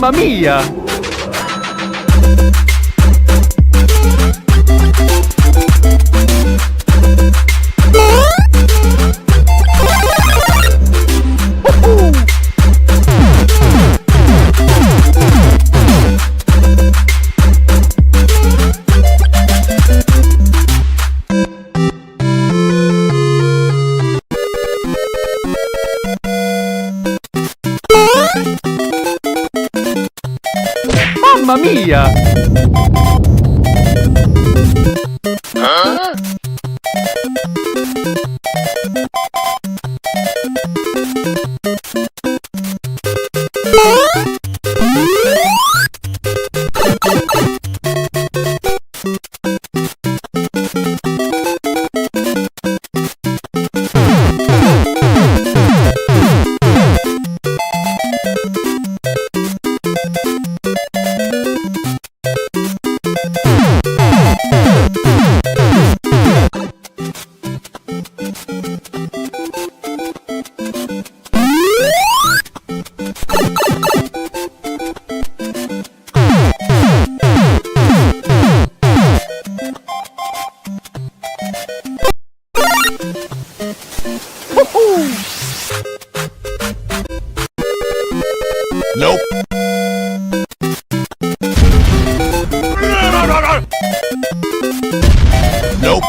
Mamma mia! Mamma mia! Huh? Nope. Nope.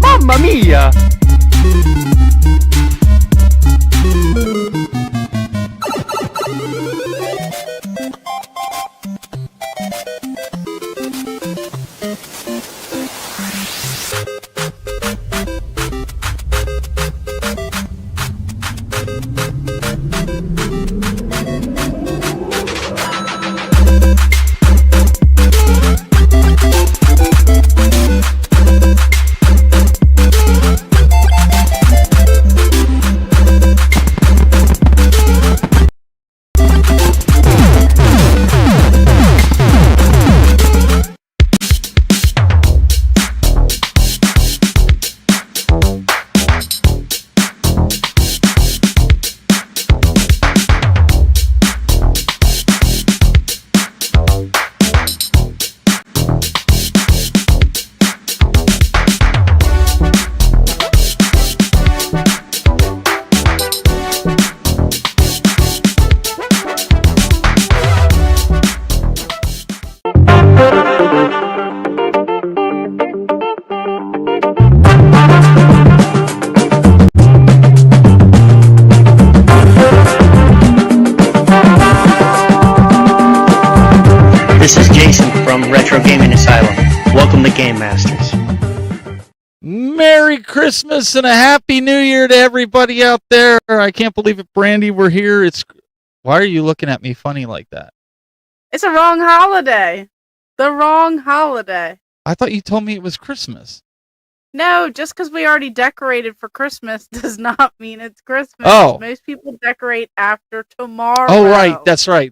Mamma mia! This is Jason from Retro Gaming Asylum. Welcome to Game Masters. Merry Christmas and a Happy New Year to everybody out there. I can't believe it, Brandy. We're here. Why are you looking at me funny like that? It's a wrong holiday. The wrong holiday. I thought you told me it was Christmas. No, just because we already decorated for Christmas does not mean it's Christmas. Oh. Most people decorate after tomorrow. Oh, right. That's right.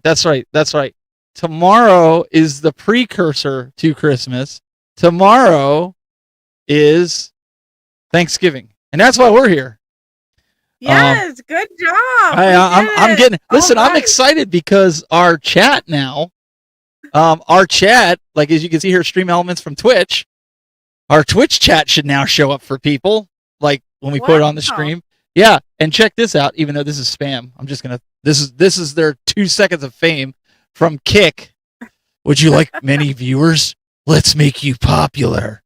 Tomorrow is the precursor to Christmas. Tomorrow is Thanksgiving. And that's why we're here. Yes, good job. I'm getting, listen, All right. I'm excited because our chat now, like as you can see here, Stream Elements from Twitch, our Twitch chat should now show up for people, like when we put it on the stream. Yeah, and check this out, even though this is spam. I'm just going to, this is their 2 seconds of fame from Kick. Would you like many viewers? Let's make you popular.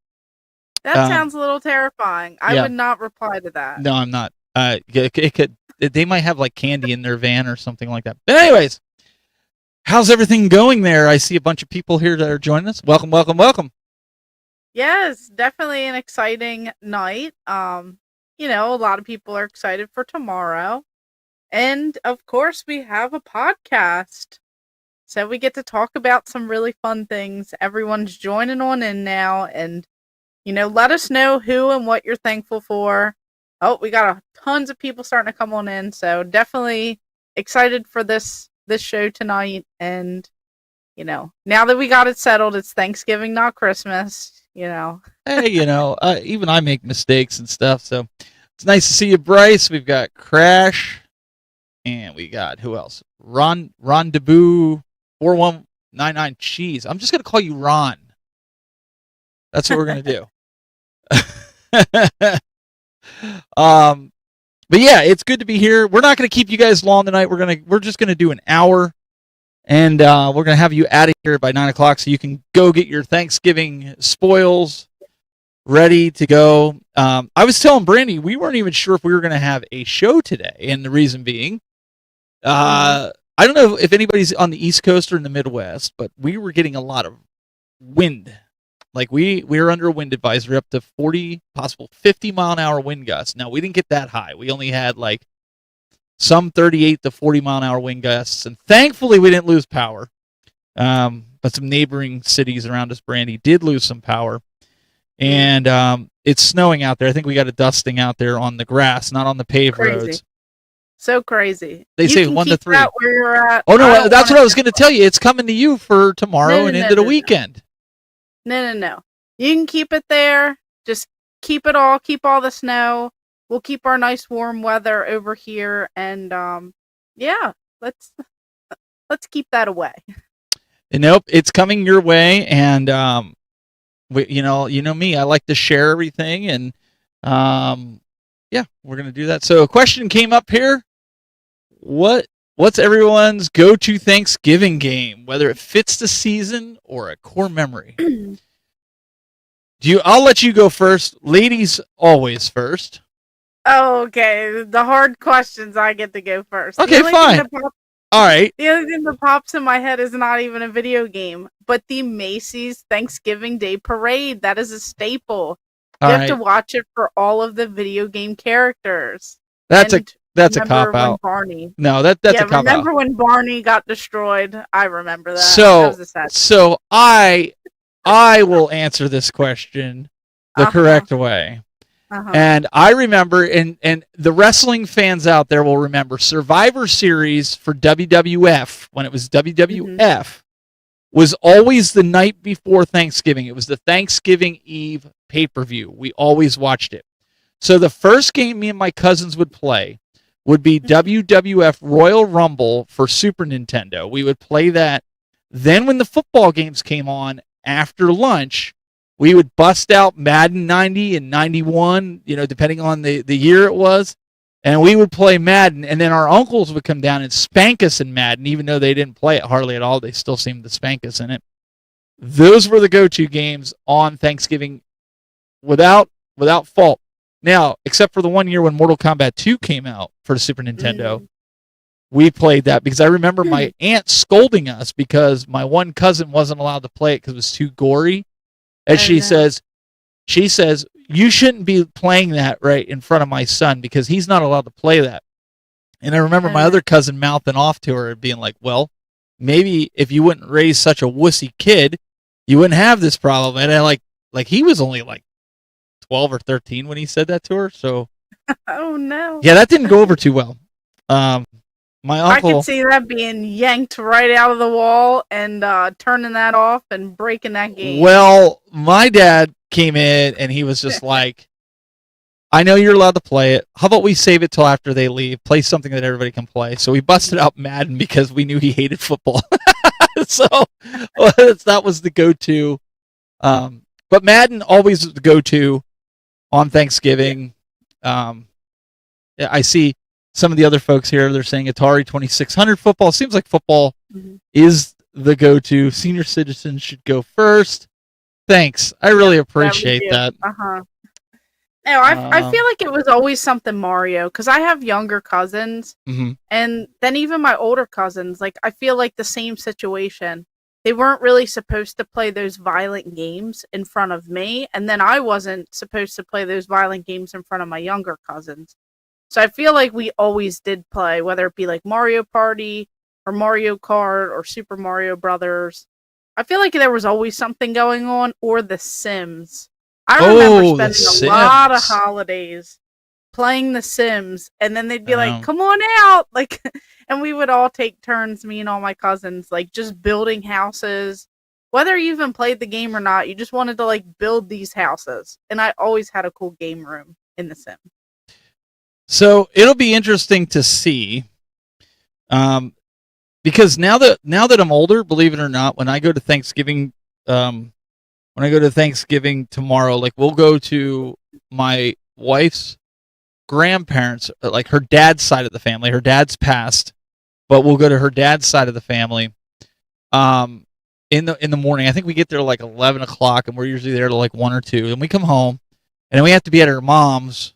That sounds a little terrifying. I yeah. would not reply to that. No, I'm not. It could. They might have like candy in their van or something like that. But anyways, how's everything going there? I see a bunch of people here that are joining us. Welcome, welcome, welcome. Yes, definitely an exciting night. You know, a lot of people are excited for tomorrow. And of course, we have a podcast. So we get to talk about some really fun things. Everyone's joining on in now, and you know, let us know who and what you're thankful for. Oh, we got tons of people starting to come on in, so definitely excited for this show tonight. And you know, now that we got it settled, it's Thanksgiving, not Christmas. You know. Hey, you know, even I make mistakes and stuff, so it's nice to see you, Bryce. We've got Crash, and we got who else? Rendezvous 4199 Cheese. I'm just gonna call you Ron. That's what we're gonna do. But yeah, it's good to be here. We're not going to keep you guys long tonight. We're just going to do an hour, and we're going to have you out of here by 9 o'clock so you can go get your Thanksgiving spoils ready to go. I was telling Brandy we weren't even sure if we were going to have a show today, and the reason being, I don't know if anybody's on the East Coast or in the Midwest, but we were getting a lot of wind. Like we were under a wind advisory up to 40, possible 50 mile an hour wind gusts. Now we didn't get that high. We only had like some 38 to 40 mile an hour wind gusts, and thankfully we didn't lose power. But some neighboring cities around us, Brandy, did lose some power, and it's snowing out there. I think we got a dusting out there on the grass, not on the paved roads. So crazy. They say 1 to 3. That where you're at. Oh no, that's what I was going to tell you. It's coming to you for tomorrow and into the weekend. No. You can keep it there. Just keep it all. Keep all the snow. We'll keep our nice warm weather over here, and yeah, let's keep that away. Nope, it's coming your way, and you know me. I like to share everything, and yeah, we're gonna do that. So a question came up here. What's everyone's go-to Thanksgiving game, whether it fits the season or a core memory? I'll let you go first. Ladies always first. Oh, okay. The hard questions, I get to go first. Okay, fine. All right. The only thing that pops in my head is not even a video game, but the Macy's Thanksgiving Day Parade. That is a staple. You have to watch it for all of the video game characters. That's a cop out. Barney. No, that's a cop out. Remember when Barney got destroyed? I remember that. So I will answer this question the correct way. And I remember, and the wrestling fans out there will remember, Survivor Series for WWF, when it was WWF, was always the night before Thanksgiving. It was the Thanksgiving Eve pay-per-view. We always watched it. So the first game me and my cousins would play would be WWF Royal Rumble for Super Nintendo. We would play that. Then when the football games came on after lunch, we would bust out Madden 90 and 91, depending on the year it was, and we would play Madden, and then our uncles would come down and spank us in Madden, even though they didn't play it hardly at all. They still seemed to spank us in it. Those were the go-to games on Thanksgiving without fault. Now, except for the one year when Mortal Kombat 2 came out for the Super Nintendo, we played that because I remember my aunt scolding us because my one cousin wasn't allowed to play it because it was too gory. And she says, you shouldn't be playing that right in front of my son because he's not allowed to play that. And I remember my other cousin mouthing off to her and being like, well, maybe if you wouldn't raise such a wussy kid, you wouldn't have this problem. And I like he was only like 12 or 13 when he said that to her. So, oh no. Yeah, that didn't go over too well. My uncle, I could see that being yanked right out of the wall and turning that off and breaking that game. Well, my dad came in and he was just like, I know you're allowed to play it. How about we save it till after they leave? Play something that everybody can play. So we busted out Madden because we knew he hated football. So that was the go-to. But Madden always was the go-to on Thanksgiving. I see some of the other folks here, they're saying Atari 2600 football. Seems like football is the go-to. Senior citizens should go first. Thanks. I really appreciate that. Uh-huh. No, I feel like it was always something Mario, because I have younger cousins, and then even my older cousins, like, I feel like the same situation. They weren't really supposed to play those violent games in front of me, and then I wasn't supposed to play those violent games in front of my younger cousins. So I feel like we always did play, whether it be like Mario Party, or Mario Kart, or Super Mario Brothers. I feel like there was always something going on, or The Sims. I remember spending a lot of holidays playing The Sims, and then they'd be like, "Come on out!" Like, and we would all take turns, me and all my cousins, like just building houses. Whether you even played the game or not, you just wanted to like build these houses. And I always had a cool game room in The Sims. So it'll be interesting to see, because now that I'm older, believe it or not, when I go to Thanksgiving, tomorrow, like we'll go to my wife's grandparents, like her dad's side of the family. Her dad's passed, but we'll go to her dad's side of the family. In the morning, I think we get there like 11 o'clock, and we're usually there till like 1 or 2. And we come home, and then we have to be at her mom's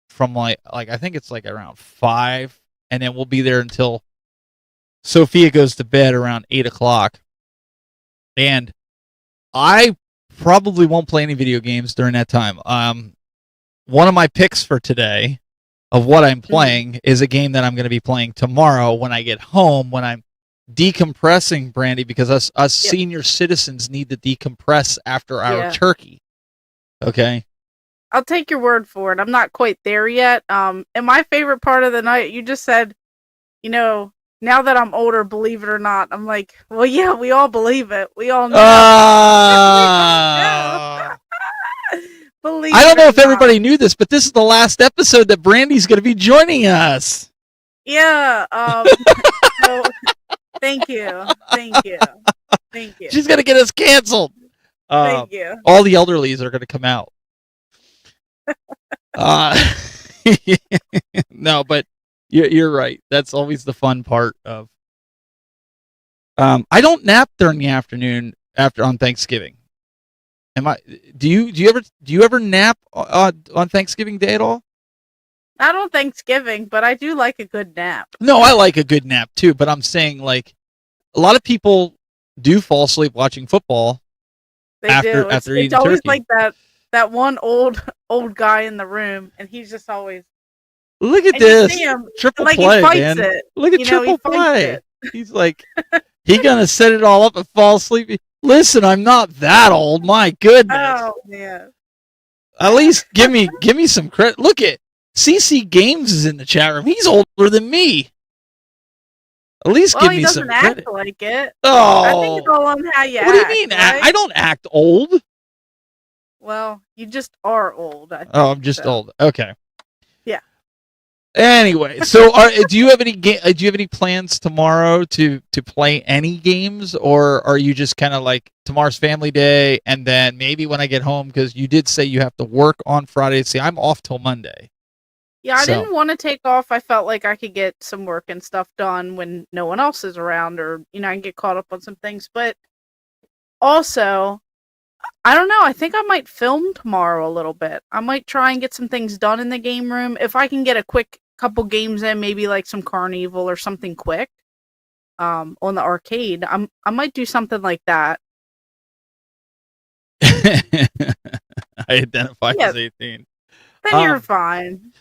from like I think it's like around 5, and then we'll be there until Sophia goes to bed around 8 o'clock. And I probably won't play any video games during that time. One of my picks for today of what I'm playing is a game that I'm going to be playing tomorrow when I get home, when I'm decompressing, Brandy, because us senior citizens need to decompress after our turkey. Okay? I'll take your word for it. I'm not quite there yet. And my favorite part of the night, you just said, now that I'm older, believe it or not, I'm like, well, yeah, we all believe it. We all know. Believe I don't know if not. everybody knew this, but this is the last episode that Brandy's going to be joining us. Yeah. So, thank you. She's going to get us canceled. Thank you. All the elderlies are going to come out. No, but you're right. That's always the fun part of. I don't nap during the afternoon on Thanksgiving. Do you ever nap on Thanksgiving Day at all? Not on Thanksgiving, but I do like a good nap. No, I like a good nap too, but I'm saying like a lot of people do fall asleep watching football after eating it's always turkey. Like that one old guy in the room, and he's just always look at this triple like play, he fights man. It. Look at triple play. He's like he gonna set it all up and fall asleep. Listen, I'm not that old. My goodness. Oh man. At least give me some credit. Look at CC Games is in the chat room. He's older than me. At least give me some credit. He doesn't act like it. Oh, I think it's all on how you act. What do you mean? Right? I don't act old. Well, you just are old. I think, I'm just old. Okay. Yeah. Anyway, so do you have any plans tomorrow to play any games, or are you just kind of like tomorrow's family day and then maybe when I get home, because you did say you have to work on Friday. See, I'm off till Monday. Yeah, I didn't want to take off. I felt like I could get some work and stuff done when no one else is around, or I can get caught up on some things. But also, I don't know. I think I might film tomorrow a little bit. I might try and get some things done in the game room. If I can get a quick couple games in, maybe like some Carnival or something quick on the arcade, I might do something like that. I identify as 18. Then you're fine.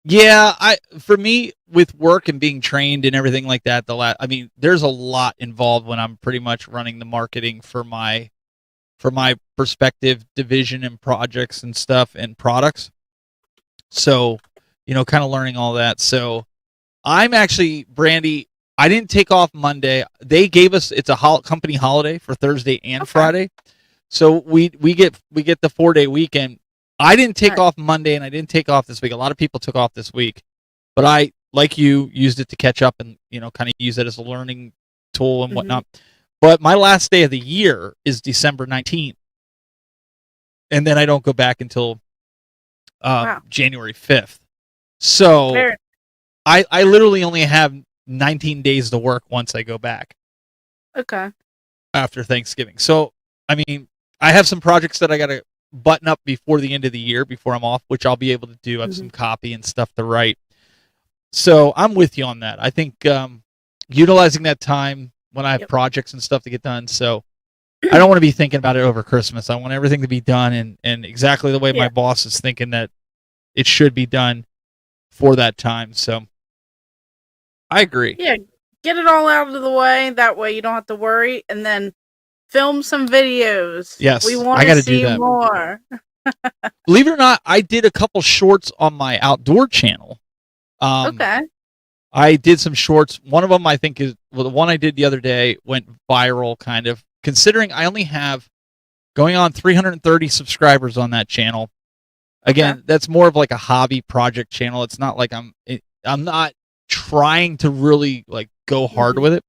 Yeah, for me, with work and being trained and everything like that, there's a lot involved when I'm pretty much running the marketing for my perspective division and projects and stuff and products. So, kind of learning all that. So I'm actually, Brandy, I didn't take off Monday. They gave us, it's a company holiday for Thursday and Friday. So we get the 4-day weekend. I didn't take off Monday, and I didn't take off this week. A lot of people took off this week, but I, like you, used it to catch up and kind of use it as a learning tool and whatnot. But my last day of the year is December 19th, and then I don't go back until January 5th. So I literally only have 19 days to work once I go back. Okay. after Thanksgiving. So, I mean, I have some projects that I got to button up before the end of the year, before I'm off, which I'll be able to do. I have some copy and stuff to write. So I'm with you on that. I think utilizing that time when I have projects and stuff to get done. So I don't want to be thinking about it over Christmas. I want everything to be done and exactly the way my boss is thinking that it should be done for that time. So I agree. Yeah, get it all out of the way. That way you don't have to worry. And then film some videos. Yes, we want I to gotta see do that. more. Believe it or not, I did a couple shorts on my outdoor channel. Okay. I did some shorts. One of them, I think, is the one I did the other day went viral, kind of. Considering I only have going on 330 subscribers on that channel. Again, that's more of like a hobby project channel. It's not like I'm not trying to really like go hard with it.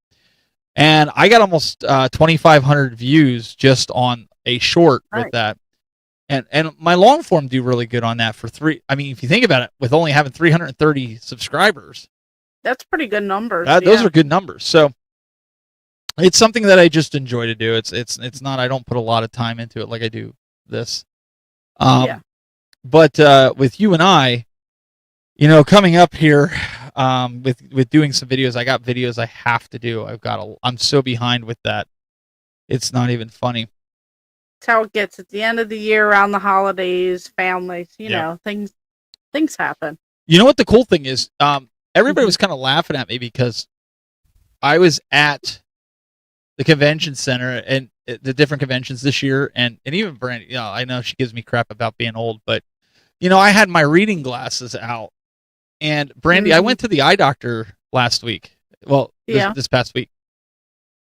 And I got almost 2,500 views just on a short with that. And my long form do really good on that for three. I mean, if you think about it, with only having 330 subscribers, that's pretty good numbers. Those are good numbers. So it's something that I just enjoy to do. It's not, I don't put a lot of time into it like I do this. But with you and I, you know, coming up here with doing some videos, I got videos I have to do. I'm so behind with that. It's not even funny. That's how it gets at the end of the year, around the holidays, families, you know, things happen. You know what the cool thing is? Everybody was kind of laughing at me because I was at the convention center and the different conventions this year, and even Brandy, you know, I know she gives me crap about being old, but you know, I had my reading glasses out, and Brandy, I went to the eye doctor last week. Well, this past week,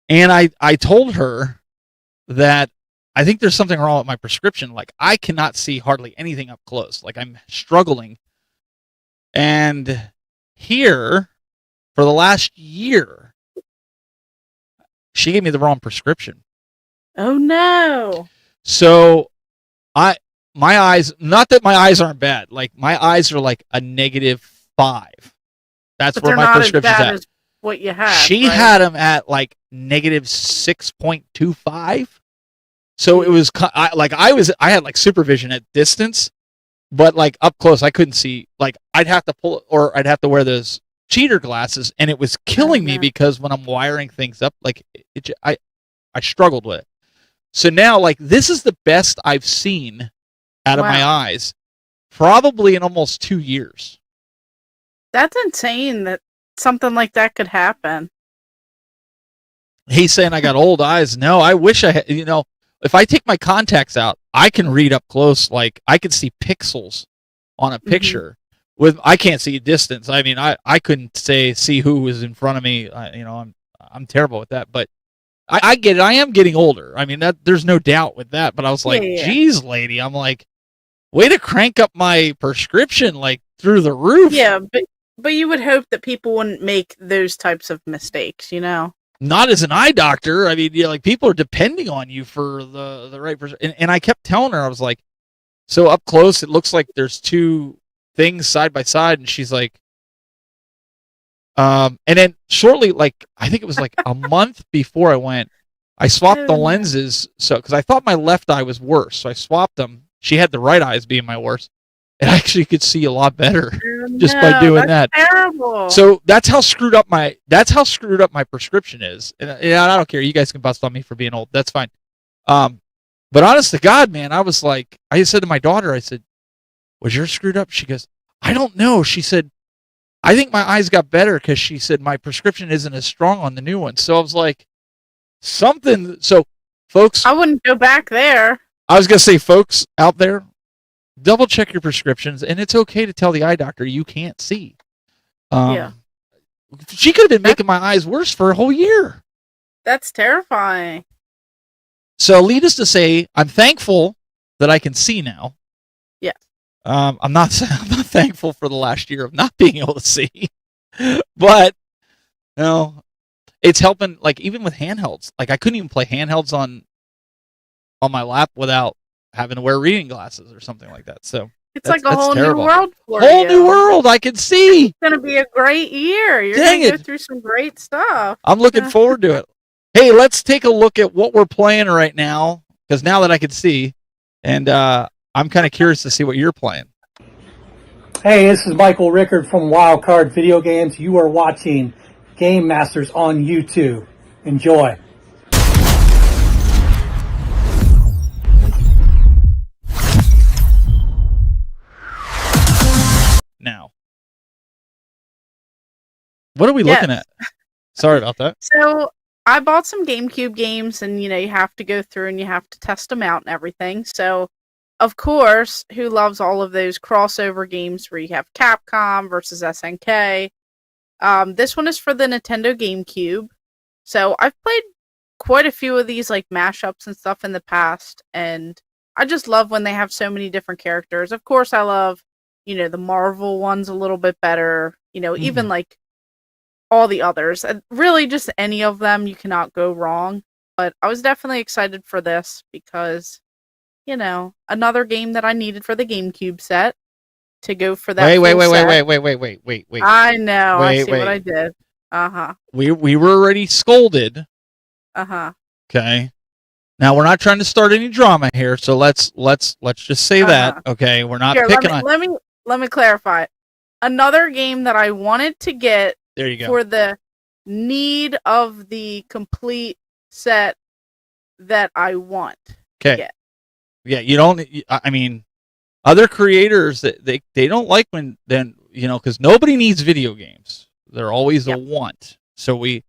and I told her that I think there's something wrong with my prescription. Like, I cannot see hardly anything up close. Like, I'm struggling. And here, for the last year, she gave me the wrong prescription. Oh, no. So, my eyes, not that my eyes aren't bad. Like, my eyes are like a -5. That's where my prescription's at. As what you had. She had them at like -6.25. So it was I had like supervision at distance, but like up close I couldn't see. Like I'd have to I'd have to wear those cheater glasses, and it was killing me because when I'm wiring things up, like I struggled with it. So now, like, this is the best I've seen out of my eyes, probably in almost 2 years. That's insane that something like that could happen. He's saying I got old eyes. No, I wish I had, you know, if I take my contacts out, I can read up close. Like, I can see pixels on a picture. I can't see distance. I mean, I couldn't see who was in front of me. You know, I'm terrible with that. But I get it. I am getting older. I mean, there's no doubt with that. But I was like, geez, lady. I'm like, way to crank up my prescription like through the roof. Yeah, but you would hope that people wouldn't make those types of mistakes, you know? Not as an eye doctor. I mean, yeah, like, people are depending on you for the right person. And I kept telling her, I was like, so up close, it looks like there's two things side by side. And she's like, and then shortly, like, I think it was like a month before I went, I swapped the lenses. So, because I thought my left eye was worse. So I swapped them. She had the right eye as being my worst. And I actually could see a lot better just by doing that. Terrible. So that's how screwed up my prescription is. And I don't care. You guys can bust on me for being old. That's fine. But honest to God, man, I was like, I said to my daughter, I said, was yours screwed up? She goes, I don't know. She said, I think my eyes got better because she said my prescription isn't as strong on the new one. So I was like, something. So, folks, I wouldn't go back there. I was going to say, folks out there, double check your prescriptions, and it's okay to tell the eye doctor you can't see. She could have been making my eyes worse for a whole year. That's terrifying. So, needless to say, I'm thankful that I can see now. Yes. I'm not thankful for the last year of not being able to see, but you know, it's helping. Like, even with handhelds, like, I couldn't even play handhelds on my lap without having to wear reading glasses or something like that. So it's like a whole new world for you. New world. I can see. It's going to be a great year. You're going to go through some great stuff. I'm looking forward to it. Hey, let's take a look at what we're playing right now, because now that I can see, and I'm kind of curious to see what you're playing. Hey, this is Michael Rickard from Wildcard Video Games. You are watching Game Masters on YouTube. Enjoy. Now, what are we looking at? Sorry about that. So I bought some GameCube games, and you have to go through and you have to test them out and everything. So, of course, who loves all of those crossover games where you have Capcom versus SNK? This one is for the Nintendo GameCube. So I've played quite a few of these like mashups and stuff in the past, and I just love when they have so many different characters. Of course, I love the Marvel ones a little bit better. Even like all the others. And really, just any of them, you cannot go wrong. But I was definitely excited for this because, another game that I needed for the GameCube set to go for that. Wait. I know. I see wait. what I did. Uh-huh. We were already scolded. Uh-huh. Okay. Now we're not trying to start any drama here, so let's just say that. Okay, we're not picking on. Let me clarify. Another game that I wanted to get. There you go. For the need of the complete set that I want. Okay. Yeah, you don't. I mean, other creators they don't like when because nobody needs video games. They're always a want. So we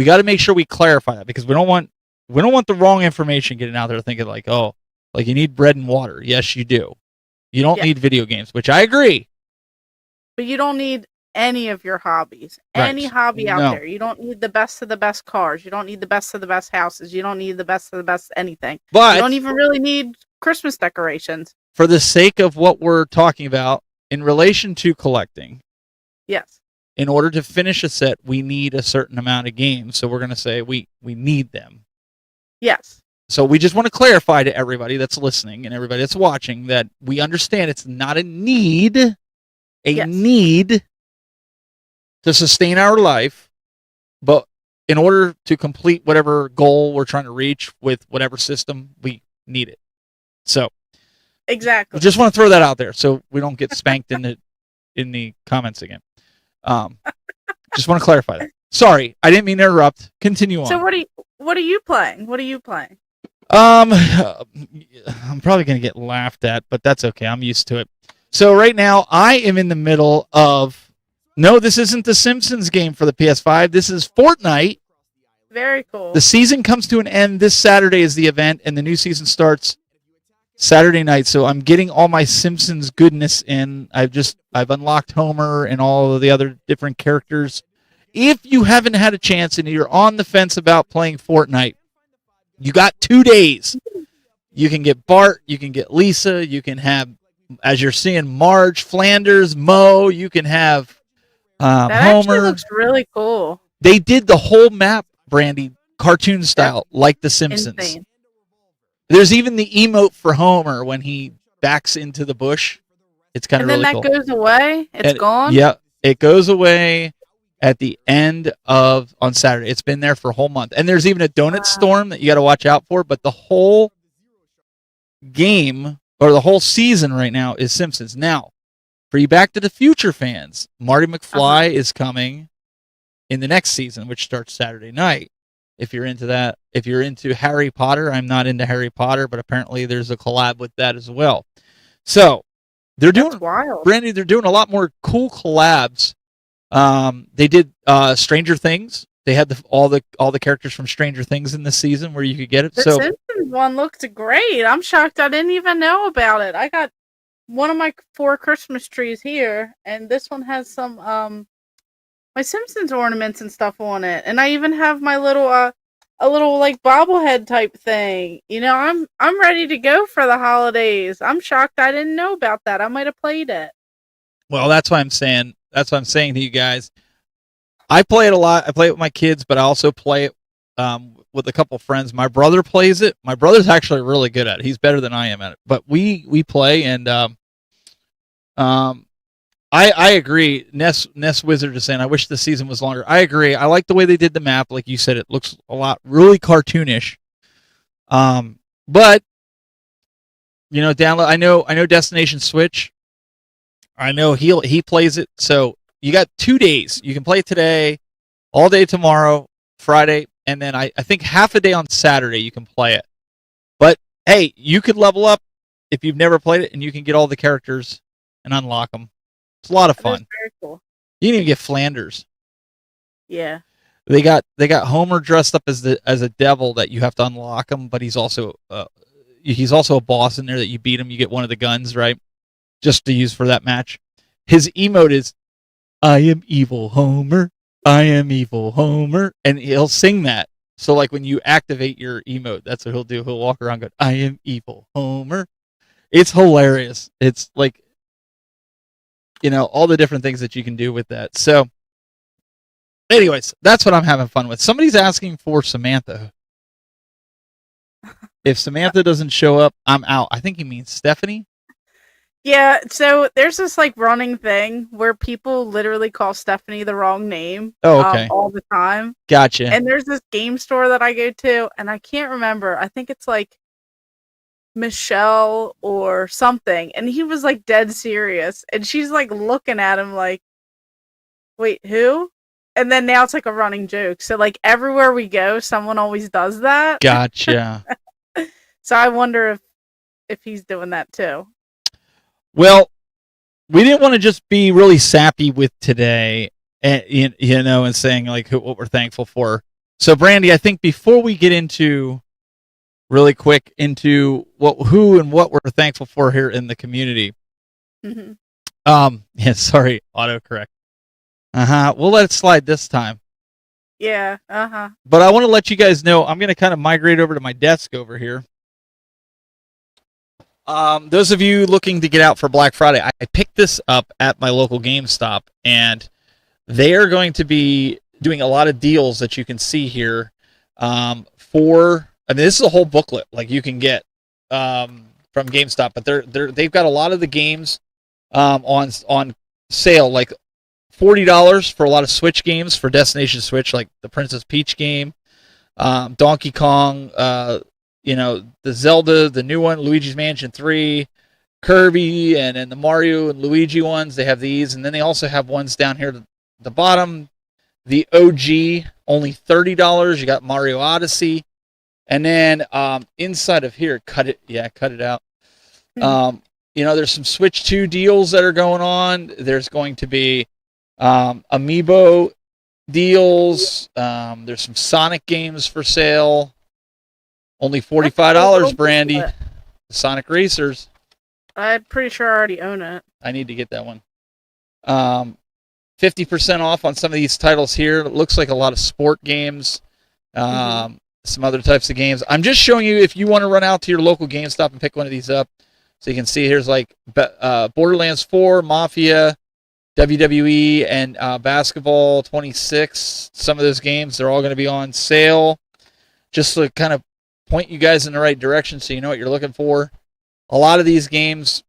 got to make sure we clarify that, because we don't want the wrong information getting out there thinking like, oh, like you need bread and water. Yes, you do. You don't need video games, which I agree. But you don't need any of your hobbies. Right. Any hobby out there. You don't need the best of the best cars. You don't need the best of the best houses. You don't need the best of the best anything. But you don't even really need Christmas decorations. For the sake of what we're talking about in relation to collecting. Yes. In order to finish a set, we need a certain amount of games. So we're going to say we need them. Yes. So we just want to clarify to everybody that's listening and everybody that's watching that we understand it's not a need, need to sustain our life, but in order to complete whatever goal we're trying to reach with whatever system, we need it. So exactly. we just want to throw that out there so we don't get spanked in the comments again. Just want to clarify that. Sorry, I didn't mean to interrupt. Continue on. So what are you playing? What are you playing? I'm probably going to get laughed at, but that's okay. I'm used to it. So right now I am in the middle of no, this isn't the Simpsons game for the PS5. This is Fortnite. Very cool. The season comes to an end. This Saturday is the event, and the new season starts Saturday night. So I'm getting all my Simpsons goodness in. I've unlocked Homer and all of the other different characters. If you haven't had a chance and you're on the fence about playing Fortnite, you got 2 days. You can get Bart, you can get Lisa, you can have, as you're seeing, Marge, Flanders, Moe, you can have that Homer. Actually looks really cool. They did the whole map, Brandy, cartoon style, like The Simpsons. Insane. There's even the emote for Homer when he backs into the bush. It's kind of really cool. And then that goes away? It's gone? Yeah, it goes away at the end of on Saturday. It's been there for a whole month. And there's even a donut storm that you got to watch out for. But the whole game, or the whole season right now, is Simpsons. Now, for you Back to the Future fans, Marty McFly is coming in the next season, which starts Saturday night. If you're into that, if you're into Harry Potter, I'm not into Harry Potter, but apparently there's a collab with that as well. So they're doing, Brandy, they're doing a lot more cool collabs. They did Stranger Things. They had all the characters from Stranger Things in this season where you could get it. The Simpsons one looked great. I'm shocked I didn't even know about it. I got one of my 4 Christmas trees here, and this one has some my Simpsons ornaments and stuff on it, and I even have my little a little like bobblehead type thing. I'm ready to go for the holidays. I'm shocked I didn't know about that. I might have played it. Well, that's why I'm saying to you guys. I play it a lot. I play it with my kids, but I also play it with a couple friends. My brother plays it. My brother's actually really good at it. He's better than I am at it. But we play, and I agree. Ness Wizard is saying, I wish the season was longer. I agree. I like the way they did the map. Like you said, it looks a lot really cartoonish. But download. I know Destination Switch. I know he plays it. So you got 2 days. You can play it today, all day tomorrow, Friday, and then I think half a day on Saturday you can play it. But hey, you could level up if you've never played it, and you can get all the characters and unlock them. It's a lot of fun. Very cool. You can even get Flanders. Yeah. They got Homer dressed up as a devil that you have to unlock him, but he's also a boss in there that you beat him. You get one of the guns, right? Just to use for that match. His emote is, "I am evil Homer. I am evil Homer," and he'll sing that. So like when you activate your emote, that's what he'll do. He'll walk around going, "I am evil Homer." It's hilarious. It's like, all the different things that you can do with that. So anyways, that's what I'm having fun with. Somebody's asking for Samantha. If Samantha doesn't show up, I'm out. I think he means Stephanie. Yeah, so there's this like running thing where people literally call Stephanie the wrong name Okay. all the time. Gotcha. And there's this game store that I go to, and I can't remember. I think it's like Michelle or something. And he was like dead serious. And she's like looking at him like, wait, who? And then now it's like a running joke. So like everywhere we go, someone always does that. Gotcha. So I wonder if he's doing that too. Well, we didn't want to just be really sappy with today, and and saying like what we're thankful for. So, Brandy, I think before we get into really quick into who and what we're thankful for here in the community. Mm-hmm. Yeah, sorry, autocorrect. We'll let it slide this time. Yeah. But I want to let you guys know I'm going to kind of migrate over to my desk over here. Those of you looking to get out for Black Friday, I picked this up at my local GameStop, and they are going to be doing a lot of deals that you can see here. This is a whole booklet like you can get from GameStop, but they've got a lot of the games on sale, like $40 for a lot of Switch games for Destination Switch, like the Princess Peach game, Donkey Kong. The Zelda, the new one, Luigi's Mansion 3, Kirby, and then the Mario and Luigi ones. They have these, and then they also have ones down here at the bottom. The OG, only $30. You got Mario Odyssey, and then inside of here, cut it out. There's some Switch 2 deals that are going on. There's going to be Amiibo deals. There's some Sonic games for sale. Only $45, Brandy. The Sonic Racers. I'm pretty sure I already own it. I need to get that one. 50% off on some of these titles here. It looks like a lot of sport games. Some other types of games. I'm just showing you if you want to run out to your local GameStop and pick one of these up. So you can see here's like Borderlands 4, Mafia, WWE, and Basketball 26. Some of those games, they're all going to be on sale. Just to kind of point you guys in the right direction so you know what you're looking for. A lot of these games,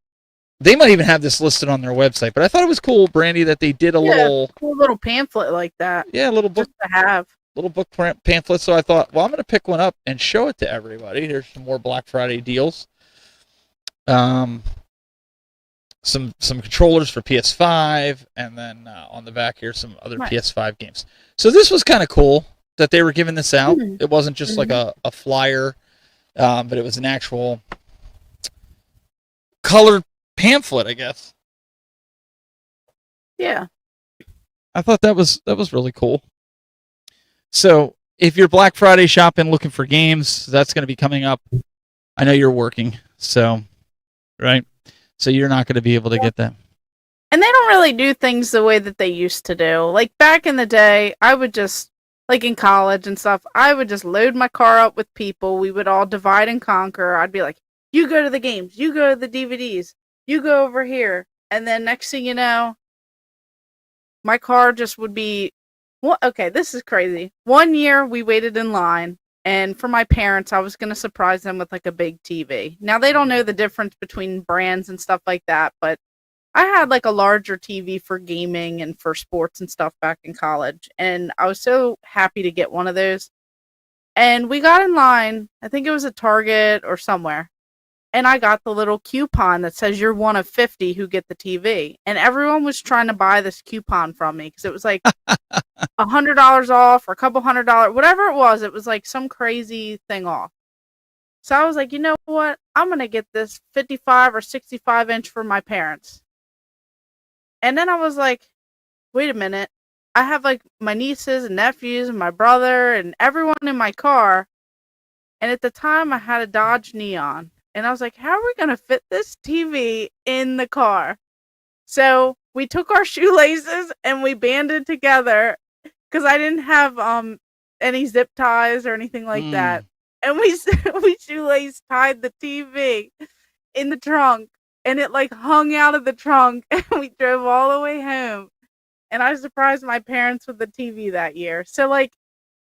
they might even have this listed on their website, but I thought it was cool, Brandy, that they did a cool little pamphlet like that. Yeah, a little book just to have. Little book pamphlet. So I thought, well, I'm going to pick one up and show it to everybody. Here's some more Black Friday deals. Some controllers for PS5, and then on the back here some other PS5 games. So this was kind of cool that they were giving this out. It wasn't just like a flyer, but it was an actual colored pamphlet, I guess. Yeah. I thought that was really cool. So if you're Black Friday shopping, looking for games, that's going to be coming up. I know you're working, so right? So you're not going to be able to get that. And they don't really do things the way that they used to do. Like back in the day, I would just, like in college and stuff, I would just load my car up with people. We would all divide and conquer. I'd be like, you go to the games, you go to the DVDs, you go over here. And then next thing you know, my car just would be, well, okay, this is crazy. One year we waited in line, and for my parents, I was going to surprise them with like a big TV. Now they don't know the difference between brands and stuff like that, but I had like a larger TV for gaming and for sports and stuff back in college, and I was so happy to get one of those. And we got in line, I think it was at Target or somewhere, and I got the little coupon that says you're one of 50 who get the TV. And everyone was trying to buy this coupon from me because it was like $100 off or a couple $100, whatever it was like some crazy thing off. So I was like, you know what? I'm going to get this 55 or 65 inch for my parents. And then I was like, wait a minute. I have like my nieces and nephews and my brother and everyone in my car. And at the time I had a Dodge Neon. And I was like, how are we going to fit this TV in the car? So we took our shoelaces and we banded together because I didn't have any zip ties or anything like that. And we shoelace tied the TV in the trunk, and it like hung out of the trunk, and we drove all the way home. And I surprised my parents with the TV that year. So like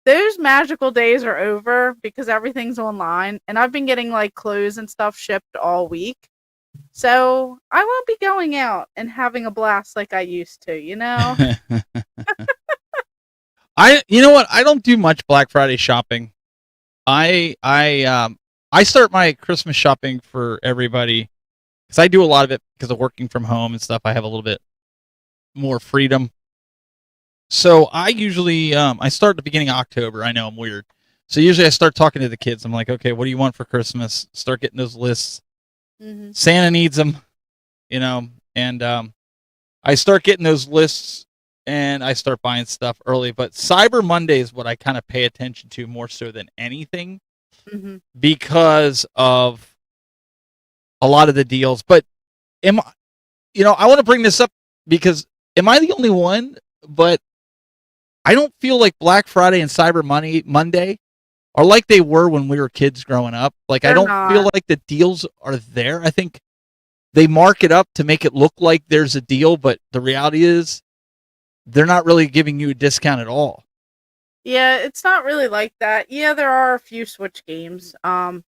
those magical days are over because everything's online, and I've been getting like clothes and stuff shipped all week. So I won't be going out and having a blast like I used to, you know? You know what? I don't do much Black Friday shopping. I start my Christmas shopping for everybody because I do a lot of it because of working from home and stuff. I have a little bit more freedom. So I usually I start at the beginning of October. I know I'm weird. So usually I start talking to the kids. I'm like, okay, what do you want for Christmas? Start getting those lists. Mm-hmm. Santa needs them, you know, and I start getting those lists and I start buying stuff early. But Cyber Monday is what I kind of pay attention to more so than anything because of a lot of the deals. But I want to bring this up because am I the only one? But I don't feel like Black Friday and Cyber Monday are like they were when we were kids growing up. Like I don't feel like the deals are there. I think they mark it up to make it look like there's a deal, but the reality is they're not really giving you a discount at all. Yeah, it's not really like that. Yeah, there are a few Switch games that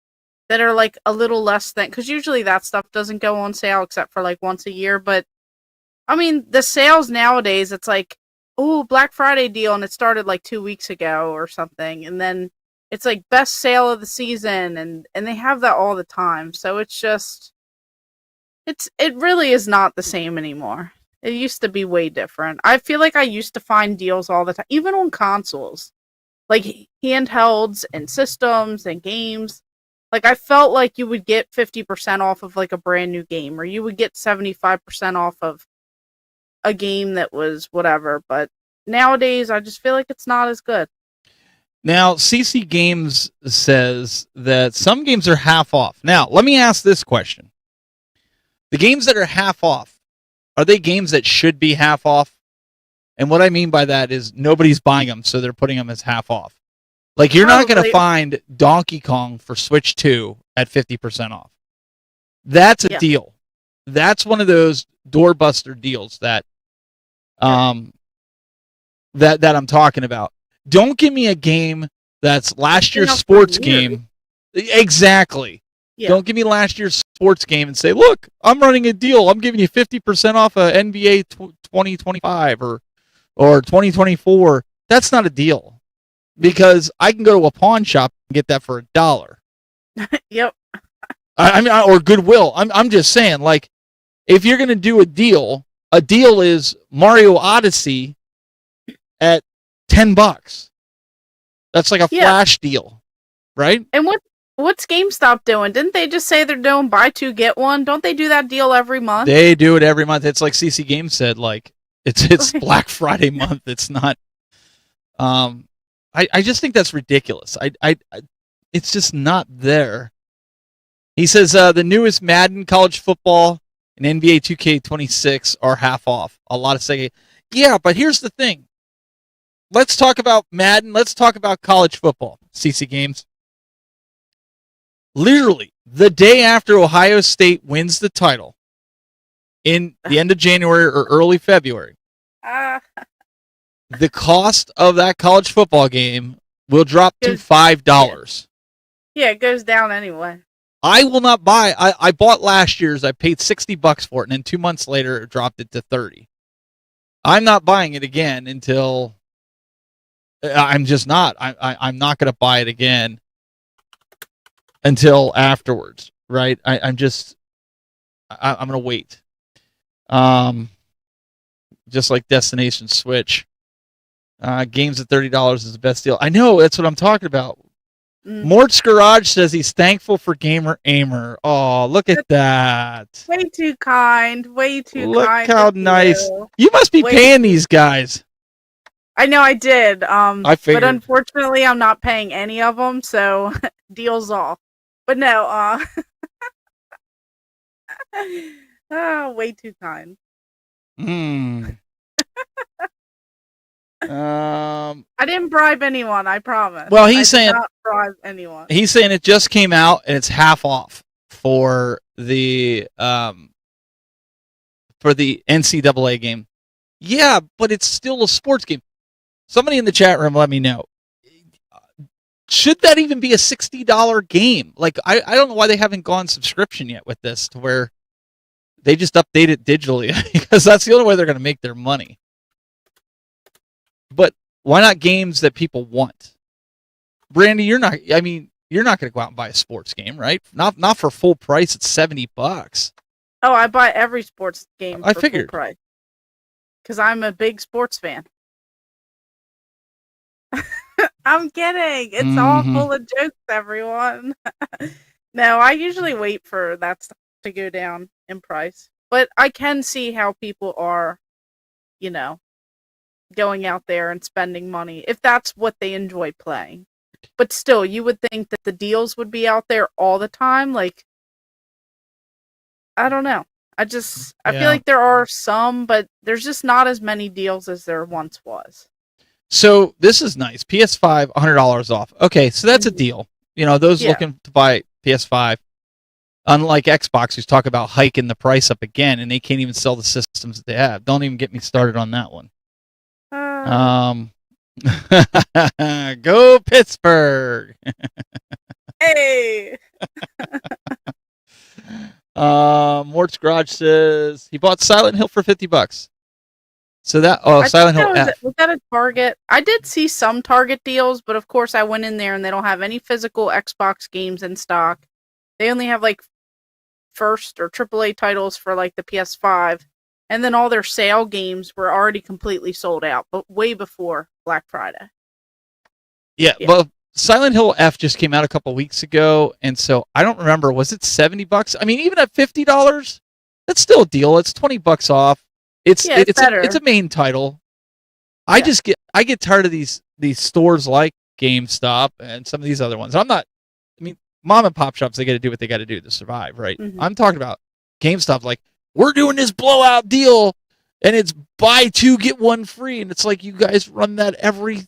are like a little less than, because usually that stuff doesn't go on sale except for like once a year. But I mean, the sales nowadays, it's like, oh, Black Friday deal, and it started like 2 weeks ago or something, and then it's like best sale of the season, and they have that all the time. So it's just, it really is not the same anymore. It used to be way different. I feel like I used to find deals all the time, even on consoles, like handhelds and systems and games. Like I felt like you would get 50% off of like a brand new game, or you would get 75% off of a game that was whatever. But nowadays, I just feel like it's not as good. Now, CC Games says that some games are half off. Now, let me ask this question. The games that are half off, are they games that should be half off? And what I mean by that is nobody's buying them, so they're putting them as half off. Like, you're not going to find Donkey Kong for Switch 2 at 50% off. That's a deal. That's one of those doorbuster deals that that I'm talking about. Don't give me a game that's last year's sports game. Exactly. Yeah. Don't give me last year's sports game and say, look, I'm running a deal. I'm giving you 50% off a NBA 2025 or 2024. That's not a deal because I can go to a pawn shop and get that for $1. Yep. I mean, or Goodwill. I'm just saying, like, if you're going to do a deal is Mario Odyssey at $10. That's like a flash deal, right? And what's GameStop doing? Didn't they just say they're doing buy two get one? Don't they do that deal every month? They do it every month. It's like CC Games said, like it's Black Friday month. It's not. I just think that's ridiculous. I it's just not there. He says the newest Madden, college football, and NBA 2K26 are half off. A lot of say, yeah, but here's the thing. Let's talk about Madden. Let's talk about college football. CC Games. Literally, the day after Ohio State wins the title, in the end of January or early February, the cost of that college football game will drop to $5. Yeah, it goes down anyway. I will not buy. I bought last year's. I paid $60 for it, and then 2 months later, it dropped it to $30. I'm not buying it again until. I'm just not. I'm not going to buy it again until afterwards, right? I'm going to wait. Just like Destination Switch. Games at $30 is the best deal. I know, that's what I'm talking about. Mort's Garage says he's thankful for Gamer Ahmer. Oh, look at that. Way too kind. Way too look kind. Look how nice. You must be paying these guys. I know I did. I figured. But unfortunately, I'm not paying any of them, so deals off. But no, way too kind. I didn't bribe anyone, I promise. Well, he's saying not bribe anyone. He's saying it just came out and it's half off for the NCAA game. Yeah, but it's still a sports game. Somebody in the chat room, let me know. Should that even be a $60 game? Like, I don't know why they haven't gone subscription yet with this, to where they just update it digitally, because that's the only way they're going to make their money. But why not games that people want? Brandy, you're not going to go out and buy a sports game, right? Not for full price. It's $70. Oh, I buy every sports game for figured. full price. Because I'm a big sports fan. I'm kidding. It's all full of jokes, everyone. No, I usually wait for that stuff to go down in price. But I can see how people are, going out there and spending money if that's what they enjoy playing. But still, you would think that the deals would be out there all the time. Like, I don't know. I feel like there are some, but there's just not as many deals as there once was. So this is nice. PS5, $100 off. Okay, so that's a deal. Those looking to buy PS5, unlike Xbox, who's talking about hiking the price up again, and they can't even sell the systems that they have. Don't even get me started on that one. Go Pittsburgh. Hey. Mort's Garage says he bought Silent Hill for $50. So that Silent Hill was that a Target? I did see some Target deals, but of course I went in there and they don't have any physical Xbox games in stock. They only have like first or AAA titles for like the PS5. And then all their sale games were already completely sold out, but way before Black Friday. Yeah, well, Silent Hill F just came out a couple weeks ago, and so I don't remember. Was it $70? I mean, even at $50, that's still a deal. It's $20 off. It's a main title. I get tired of these stores like GameStop and some of these other ones. Mom and pop shops, they got to do what they got to do to survive, right? Mm-hmm. I'm talking about GameStop, like, we're doing this blowout deal, and it's buy two, get one free. And it's like, you guys run that every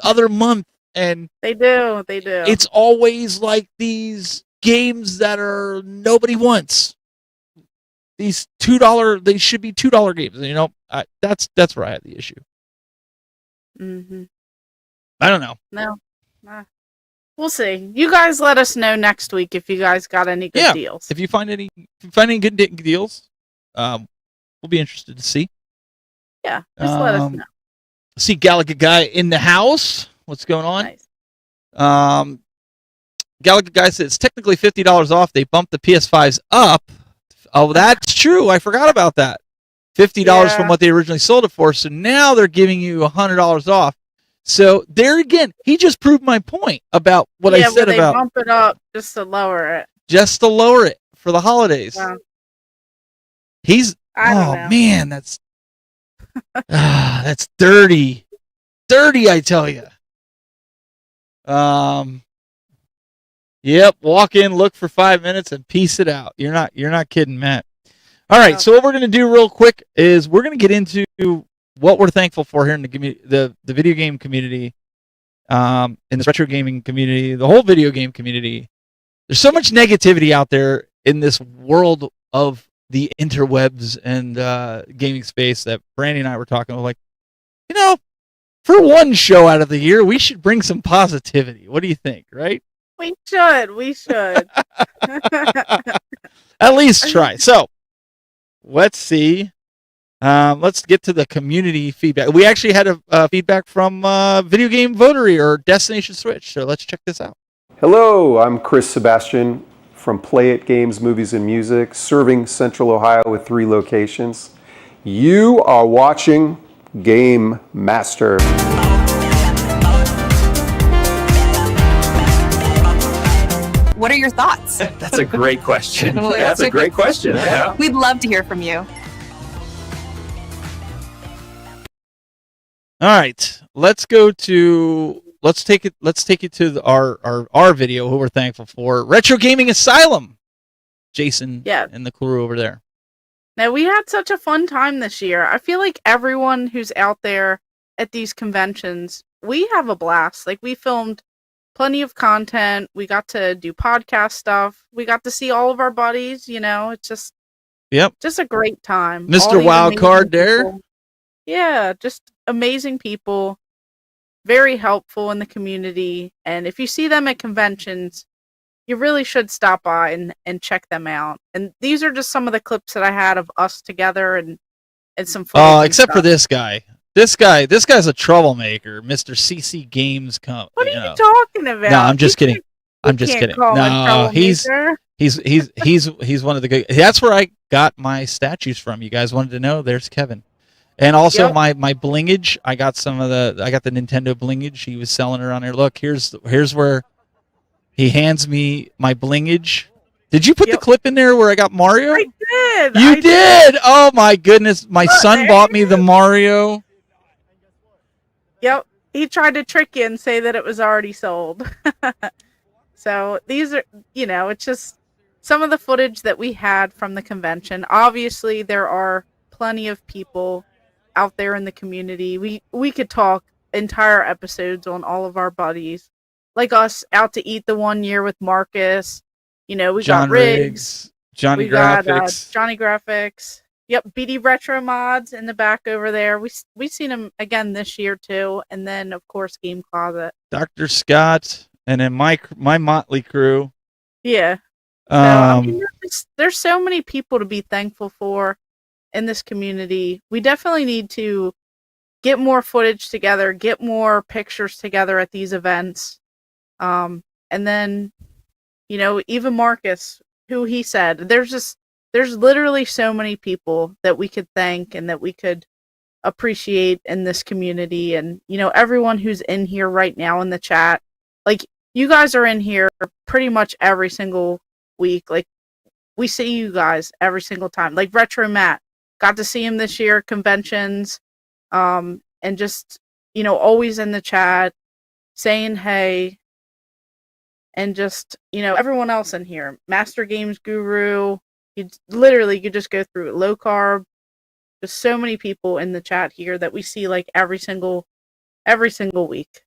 other month. And they do. It's always like these games that are nobody wants. These $2, they should be $2 games. That's where I had the issue. Mm-hmm. I don't know. No. We'll see. You guys let us know next week if you guys got any good deals. If you find any good deals, we'll be interested to see. Yeah, just let us know. See Galaga Guy in the house. What's going on? Nice. Galaga Guy says it's technically $50 off. They bumped the PS5s up. Oh, that's true. I forgot about that. $50 from what they originally sold it for. So now they're giving you $100 off. So there again, he just proved my point about what I said about. They bump it up just to lower it. Just to lower it for the holidays. Yeah. I don't know. Man, that's that's dirty. Dirty, I tell you. Yep, walk in, look for 5 minutes, and piece it out. You're not kidding, Matt. All right, so what we're gonna do real quick is we're gonna get into what we're thankful for here in the video game community, in this retro gaming community, the whole video game community. There's so much negativity out there in this world of the interwebs and gaming space that Brandy and I were talking about. Like, for one show out of the year, we should bring some positivity. What do you think, right? We should. We should. At least try. So let's see. Let's get to the community feedback. We actually had a feedback from Video Game Votary or Destination Switch. So let's check this out. Hello, I'm Chris Sebastian from Play It Games, Movies, and Music, serving Central Ohio with 3 locations. You are watching Game Master. What are your thoughts? That's a great question. That's a great question. Yeah. We'd love to hear from you. All right, let's take it to our video who we're thankful for. Retro Gaming Asylum. Jason and the crew over there. Now, we had such a fun time this year. I feel like everyone who's out there at these conventions, we have a blast. Like, we filmed plenty of content. We got to do podcast stuff. We got to see all of our buddies, it's just a great time. Mr. Wildcard there. Yeah, just amazing people. Very helpful in the community. And if you see them at conventions, you really should stop by and check them out. And these are just some of the clips that I had of us together and some fun. Oh, except for this guy. This guy's a troublemaker, Mr. CC Games. What are you talking about? No, I'm just kidding. I'm just kidding. No, he's one of the good. That's where I got my statues from. You guys wanted to know? There's Kevin. And also my blingage. I got the Nintendo blingage. He was selling it on there. Look, here's where he hands me my blingage. Did you put the clip in there where I got Mario? I did. You did. Oh my goodness. My son bought me the Mario. Yep. He tried to trick you and say that it was already sold. So these are, it's just some of the footage that we had from the convention. Obviously, there are plenty of people out there in the community. We could talk entire episodes on all of our buddies. Like us out to eat the one year with Marcus. We got Riggs. Johnny Graphics. Johnny Graphics. Yep, BD Retro Mods in the back over there. We seen him again this year too, and then of course Game Closet. Dr. Scott, and then my motley crew. Yeah. So, there's so many people to be thankful for in this community. We definitely need to get more footage together, get more pictures together at these events, and then even Marcus, who he said there's literally so many people that we could thank and that we could appreciate in this community. And, everyone who's in here right now in the chat, like, you guys are in here pretty much every single week. Like, we see you guys every single time. Like, Retro Matt, got to see him this year at conventions, and just, always in the chat, saying hey, and just, everyone else in here. Master Games Guru, you just go through it. Low Carb, just so many people in the chat here that we see like every single week.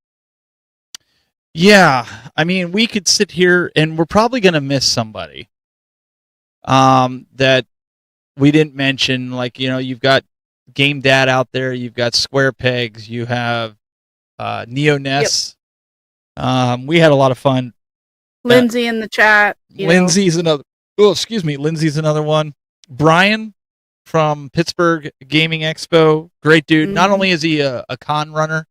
Yeah, I mean, we could sit here and we're probably going to miss somebody that we didn't mention. Like, you've got Game Dad out there, you've got Square Pegs, you have Neo Ness. Yep. We had a lot of fun. Lindsay in the chat. Lindsay's another. Oh, excuse me. Lindsay's another one. Brian from Pittsburgh Gaming Expo. Great dude. Mm-hmm. Not only is he a con runner,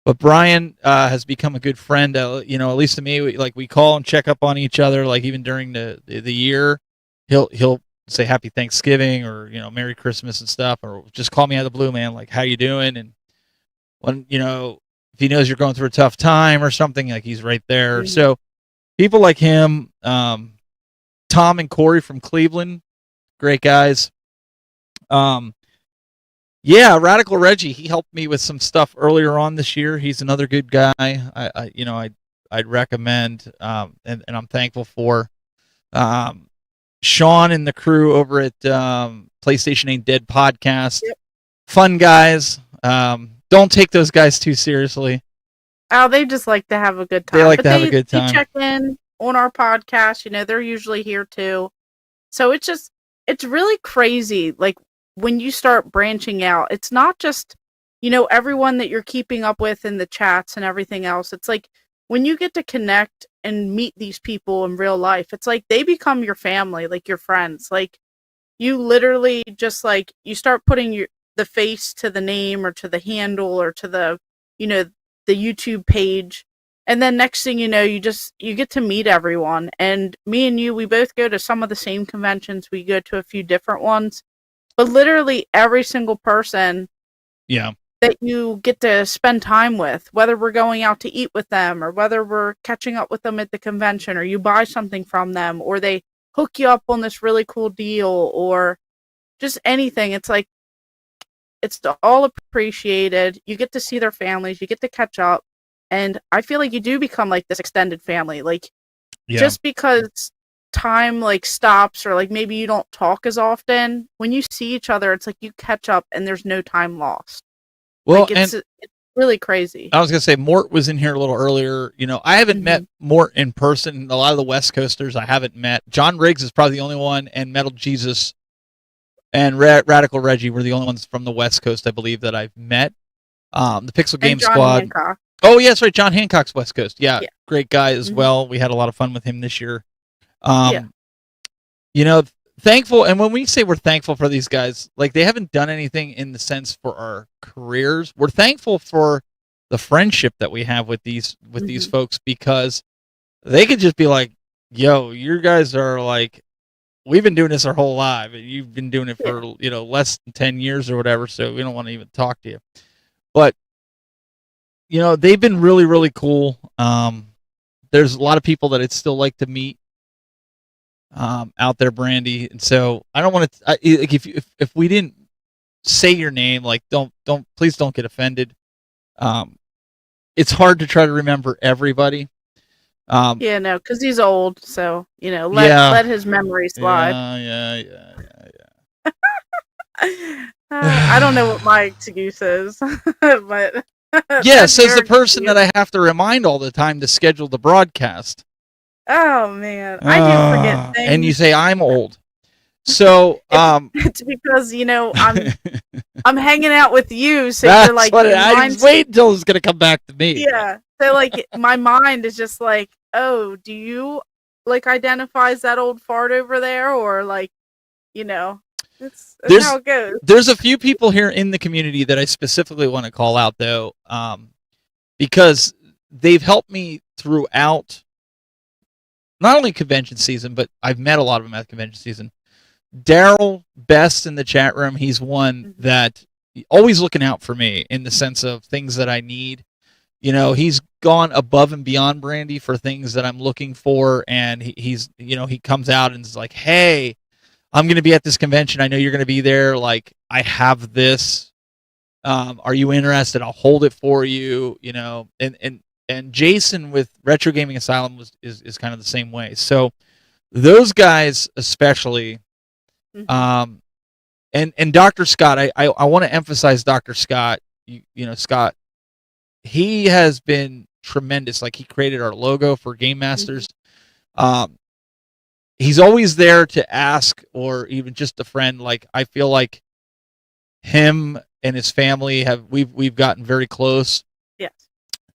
but Brian has become a good friend. At least to me, we call and check up on each other. Like, even during the year, he'll say Happy Thanksgiving or Merry Christmas and stuff, or just call me out of the blue, man. Like, how you doing? And when if he knows you're going through a tough time or something, like, he's right there. Mm-hmm. So people like him. Tom and Corey from Cleveland, great guys. Radical Reggie, he helped me with some stuff earlier on this year. He's another good guy. I'd recommend, and I'm thankful for. Sean and the crew over at PlayStation Ain't Dead podcast. Yep. Fun guys. Don't take those guys too seriously. Oh, they just like to have a good time. They like to have a good time. They check in on our podcast, they're usually here too. So it's really crazy. Like, when you start branching out, it's not just, everyone that you're keeping up with in the chats and everything else. It's like when you get to connect and meet these people in real life, it's like they become your family, like your friends. Like you literally just like you start putting the face to the name or to the handle or to the the YouTube page, and then next thing you know, you get to meet everyone. And me and you, we both go to some of the same conventions. We go to a few different ones, but literally every single person that you get to spend time with, whether we're going out to eat with them or whether we're catching up with them at the convention or you buy something from them or they hook you up on this really cool deal or just anything. It's like, it's all appreciated. You get to see their families, you get to catch up. And I feel like you do become like this extended family. Like just because time like stops or like maybe you don't talk as often, when you see each other, it's like you catch up and there's no time lost. Well, like, it's really crazy. I was going to say, Mort was in here a little earlier. I haven't met Mort in person. A lot of the West Coasters I haven't met. John Riggs is probably the only one, and Metal Jesus and Radical Reggie were the only ones from the West Coast, I believe, that I've met. The Pixel Game Squad. Hancock. Oh, yes, right. John Hancock's West Coast. Yeah. Great guy as well. We had a lot of fun with him this year. Thankful. And when we say we're thankful for these guys, like they haven't done anything in the sense for our careers. We're thankful for the friendship that we have with these folks, because they could just be like, yo, you guys are like, we've been doing this our whole life. You've been doing it for, less than 10 years or whatever. So we don't want to even talk to you. But, they've been really, really cool. There's a lot of people that I'd still like to meet out there, Brandy. And so I don't want to, if we didn't say your name, like please don't get offended. It's hard to try to remember everybody. Because he's old, so let his memory slide. I don't know what my excuse is, but says the person that I have to remind all the time to schedule the broadcast. Oh man, I do forget things. And you say I'm old, so it's because I'm hanging out with you, so that's you're like, what I just wait until it's gonna come back to me. Yeah, so like my mind is just like, oh, do you like identifies that old fart over there, or like, that's how it goes. There's a few people here in the community that I specifically want to call out though, because they've helped me throughout not only convention season, but I've met a lot of them at convention season. Daryl Best in the chat room, he's one that always looking out for me in the sense of things that I need. He's gone above and beyond, Brandy, for things that I'm looking for, and he comes out and is like, hey, I'm going to be at this convention. I know you're going to be there. Like, I have this. Are you interested? I'll hold it for you. And Jason with Retro Gaming Asylum is kind of the same way. So those guys especially, and Dr. Scott, I want to emphasize Dr. Scott. Scott, he has been tremendous. Like, he created our logo for Game Masters. He's always there to ask, or even just a friend. Like, I feel like him and his family we've gotten very close. Yes.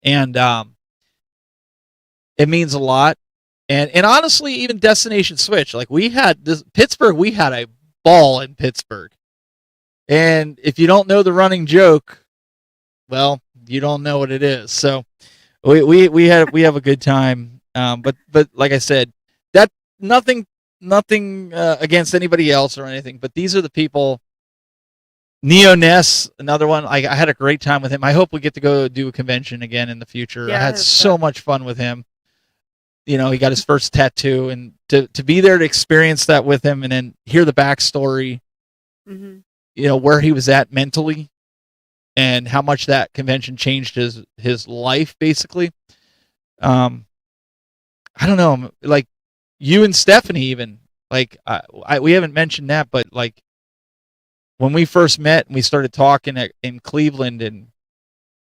And it means a lot. And honestly, even Destination Switch, like we had a ball in Pittsburgh. And if you don't know the running joke, well, you don't know what it is. So we have a good time. But like I said, that nothing against anybody else or anything, but these are the people. Neo Ness, another one. I had a great time with him. I hope we get to go do a convention again in the future. I had so much fun with him. He got his first tattoo, and to be there to experience that with him, and then hear the backstory. Where he was at mentally, and how much that convention changed his life, basically. I don't know, like you and Stephanie, even like we haven't mentioned that, but like when we first met and we started talking in Cleveland, and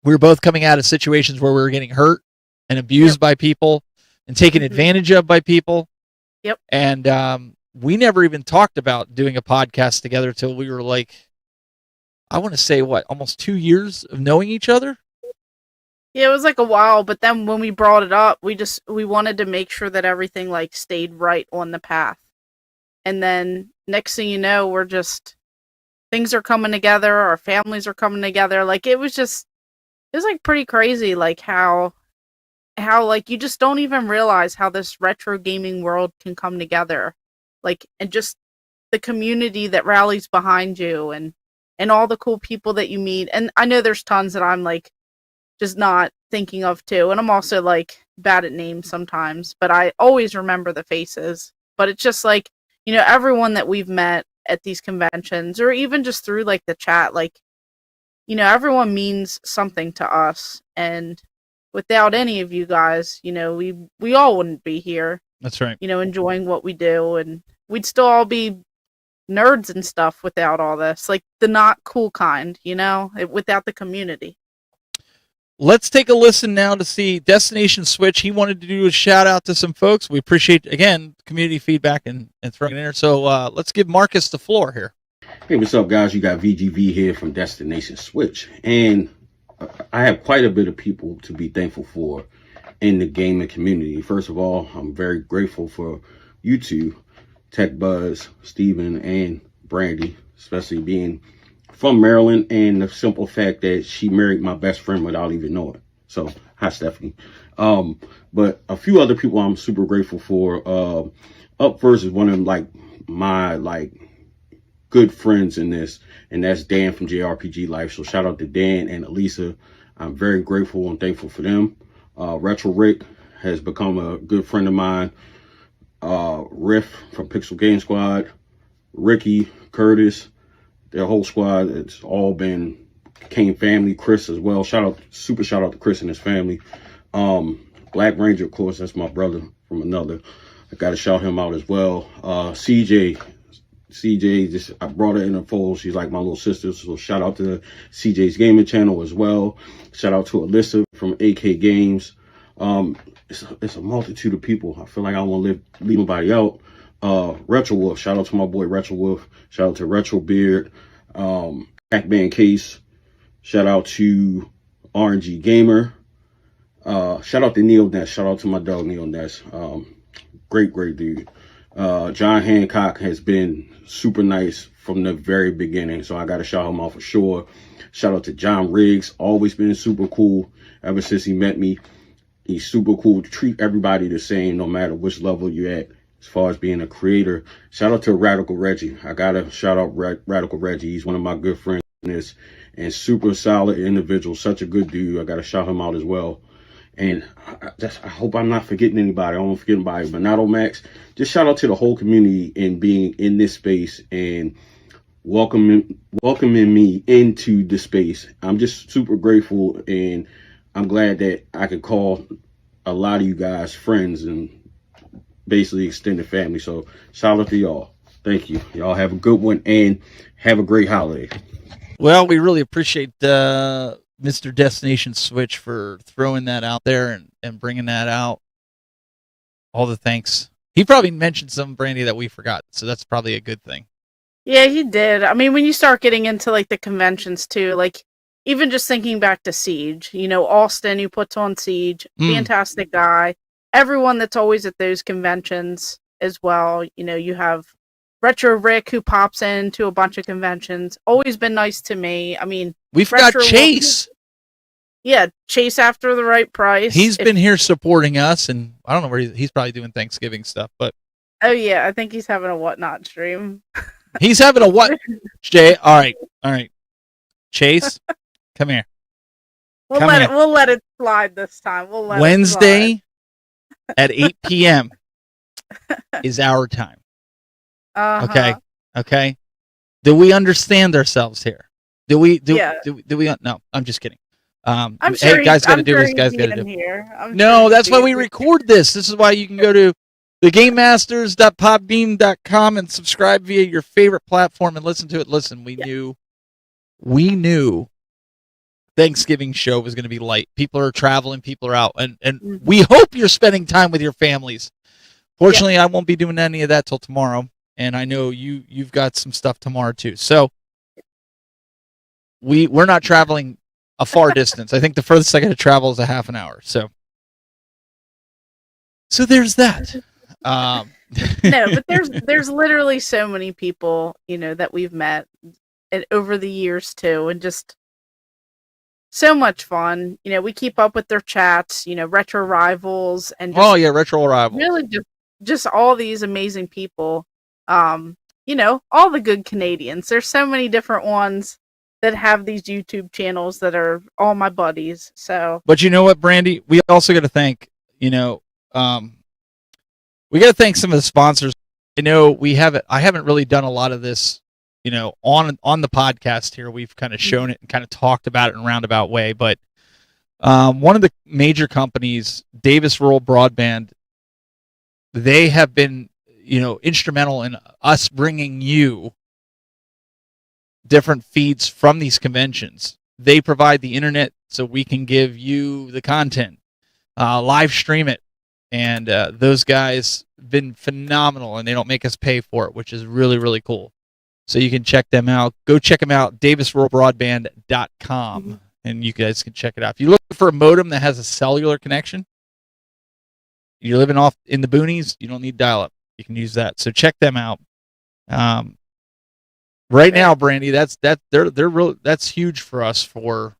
we were both coming out of situations where we were getting hurt and abused by people and taken advantage of by people. Yep. And we never even talked about doing a podcast together till we were like, I want to say almost 2 years of knowing each other. Yeah, it was like a while, but then when we brought it up, we wanted to make sure that everything like stayed right on the path. And then next thing you know, things are coming together, our families are coming together. Like it was like pretty crazy, like how like you just don't even realize how this retro gaming world can come together. Like, and just the community that rallies behind you, and all the cool people that you meet. And I know there's tons that I'm like just not thinking of too. And I'm also like bad at names sometimes, but I always remember the faces. But it's just like, everyone that we've met at these conventions, or even just through like the chat, like, everyone means something to us. And without any of you guys, we all wouldn't be here. That's right. Enjoying what we do, and we'd still all be nerds and stuff without all this, like the not cool kind, without the community. Let's take a listen now to see Destination Switch. He wanted to do a shout out to some folks. We appreciate, again, community feedback and throwing it in there. So let's give Marcus the floor here. Hey, what's up, guys? You got VGV here from Destination Switch. And I have quite a bit of people to be thankful for in the gaming community. First of all, I'm very grateful for you two, Tech Buzz, Steven, and Brandy, especially being from Maryland, and the simple fact that she married my best friend without even knowing. So, hi, Stephanie. But a few other people I'm super grateful for. Up first is one of my good friends in this, and that's Dan from JRPG Life. So shout out to Dan and Elisa. I'm very grateful and thankful for them. Retro Rick has become a good friend of mine. Riff from Pixel Game Squad, Ricky, Curtis, their whole squad. It's all became family. Chris as well. Super shout out to Chris and his family. Black Ranger, of course, that's my brother from another. I got to shout him out as well. CJ, I brought her in the fold. She's like my little sister. So shout out to CJ's gaming channel as well. Shout out to Alyssa from AK Games. It's a multitude of people. I feel like I don't want to leave nobody out. Retro Wolf. Shout out to my boy Retro Wolf. Shout out to Retro Beard. Pac-Man Case. Shout out to RNG Gamer. Shout out to Neil Ness. Shout out to my dog Neil Ness. Great dude. John Hancock has been super nice from the very beginning, so I got to shout him out for sure. Shout out to John Riggs, always been super cool ever since he met me. He's super cool. Treat everybody the same, no matter which level you're at, as far as being a creator. Shout out to Radical Reggie. I got to shout out Radical Reggie. He's one of my good friends in this, and super solid individual, such a good dude. I got to shout him out as well. And I hope I'm not forgetting anybody. I don't want to forget anybody. But Nato Max, just shout out to the whole community and being in this space and welcoming me into the space. I'm just super grateful, and I'm glad that I could call a lot of you guys friends and basically extended family. So shout out to y'all. Thank you. Y'all have a good one and have a great holiday. Well, we really appreciate Mr. Destination Switch for throwing that out there and bringing that out. All the thanks. He probably mentioned some, Brandy, that we forgot, so that's probably a good thing. Yeah, he did. I mean, when you start getting into like the conventions too, like even just thinking back to Siege, Austin, who puts on Siege, fantastic guy. Everyone that's always at those conventions as well. You have Retro Rick, who pops into a bunch of conventions. Always been nice to me. I mean, we forgot Chase. Yeah, Chase after the right price. He's been here supporting us, and I don't know where he's probably doing Thanksgiving stuff, but oh yeah, I think he's having a whatnot stream. He's having a what? Jay, all right. Chase, come here. We'll let it slide this time. Wednesday at 8 p.m. is our time. Okay. Do we understand ourselves here? Do we? No, I'm just kidding. I'm sure hey, guys got to do this. Guys got to do. No, that's why we record this. This is why you can go to thegamemasters.podbean.com and subscribe via your favorite platform and listen to it. Listen, we knew Thanksgiving show was going to be light. People are traveling, people are out, and we hope you're spending time with your families. Fortunately, I won't be doing any of that till tomorrow, and I know you've got some stuff tomorrow too. So we're not traveling a far distance. I think the furthest I got to travel is a half an hour. So there's that. No, but there's literally so many people, that we've met over the years too, and just so much fun. We keep up with their chats, retro rivals, and just retro rivals. really just all these amazing people. All the good Canadians. There's so many different ones that have these YouTube channels that are all my buddies. So, but you know what, Brandy, we also got to thank, we got to thank some of the sponsors. I know I haven't really done a lot of this, on the podcast here. We've kind of shown it and kind of talked about it in a roundabout way, but one of the major companies, Davis Rural Broadband, they have been, instrumental in us bringing you different feeds from these conventions. They provide the internet so we can give you the content, live stream it, and those guys have been phenomenal, and they don't make us pay for it, which is really, really cool. So you can check them out. Go check them out, davisruralbroadband.com, and you guys can check it out. If you're looking for a modem that has a cellular connection, you're living off in the boonies, you don't need dial-up. You can use that. So check them out. Right now, Brandy, that's huge for us for